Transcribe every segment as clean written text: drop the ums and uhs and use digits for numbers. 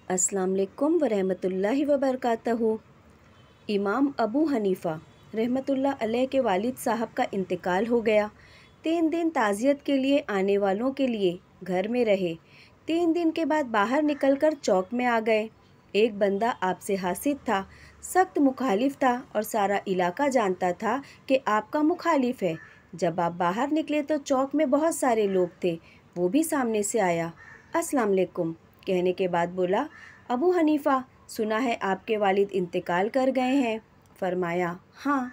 अस्सलाम वालेकुम वरहमतुल्लाहि वबरकातहू। इमाम अबू हनीफ़ा रहमतुल्लाह अलैह के वालिद साहब का इंतकाल हो गया। 3 दिन ताज़ियत के लिए आने वालों के लिए घर में रहे। 3 दिन के बाद बाहर निकलकर चौक में आ गए। एक बंदा आपसे हासिद था, सख्त मुखालिफ था और सारा इलाका जानता था कि आपका मुखालिफ है। जब आप बाहर निकले तो चौक में बहुत सारे लोग थे। वो भी सामने से आया। अस्सलाम वालेकुम कहने के बाद बोला, अबू हनीफ़ा, सुना है आपके वालिद इंतकाल कर गए हैं। फरमाया, हाँ।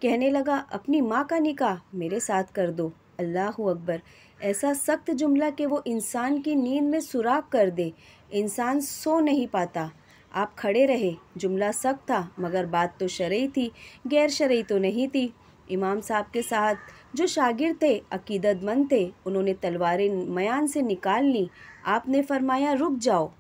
कहने लगा, अपनी माँ का निकाह मेरे साथ कर दो। अल्लाहु अकबर। ऐसा सख्त जुमला कि वो इंसान की नींद में सुराख कर दे, इंसान सो नहीं पाता। आप खड़े रहे। जुमला सख्त था मगर बात तो शरई थी, गैर शरई तो नहीं थी। इमाम साहब के साथ जो शागिर्द थे अकीदतमंद थे, उन्होंने तलवारें मयान से निकाल ली। आपने फरमाया, रुक जाओ,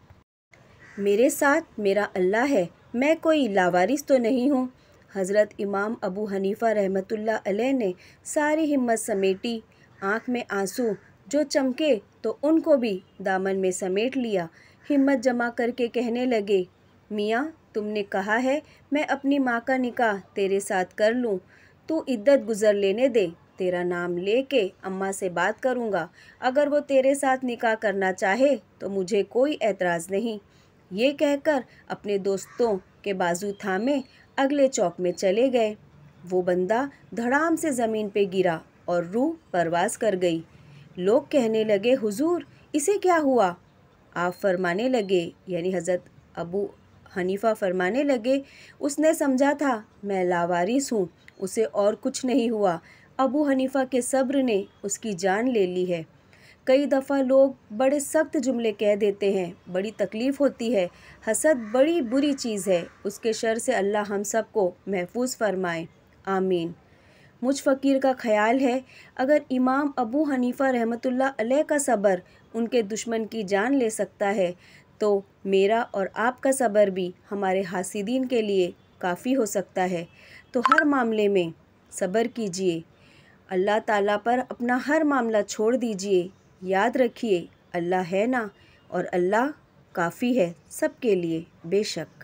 मेरे साथ मेरा अल्लाह है, मैं कोई लावारिस तो नहीं हूँ। हज़रत इमाम अबू हनीफ़ा रहमतुल्लाह अलैह ने सारी हिम्मत समेटी। आँख में आंसू जो चमके तो उनको भी दामन में समेट लिया। हिम्मत जमा करके कहने लगे, मियाँ, तुमने कहा है मैं अपनी माँ का निकाह तेरे साथ कर लूँ। तू इद्दत गुज़र लेने दे, तेरा नाम लेके अम्मा से बात करूँगा। अगर वो तेरे साथ निकाह करना चाहे तो मुझे कोई एतराज़ नहीं। ये कहकर अपने दोस्तों के बाजू थामे अगले चौक में चले गए। वो बंदा धड़ाम से ज़मीन पे गिरा और रूह परवास कर गई। लोग कहने लगे, हुजूर, इसे क्या हुआ? आप फरमाने लगे, यानी हज़रत अबू हनीफ़ा फरमाने लगे, उसने समझा था मैं लावारिस हूँ, उसे और कुछ नहीं हुआ। अबू हनीफ़ा के सब्र ने उसकी जान ले ली है। कई दफ़ा लोग बड़े सख्त जुमले कह देते हैं, बड़ी तकलीफ़ होती है। हसद बड़ी बुरी चीज़ है, उसके शर से अल्लाह हम सब को महफूज फरमाए, आमीन। मुझ फ़कीर का ख़याल है, अगर इमाम अबू हनीफ़ा रहमतुल्लाह अलैह का सब्र उनके दुश्मन की जान ले सकता है तो मेरा और आपका सब्र भी हमारे हासिदीन के लिए काफ़ी हो सकता है। तो हर मामले में सब्र कीजिए, अल्लाह ताला पर अपना हर मामला छोड़ दीजिए। याद रखिए, अल्लाह है ना, और अल्लाह काफ़ी है सबके लिए, बेशक।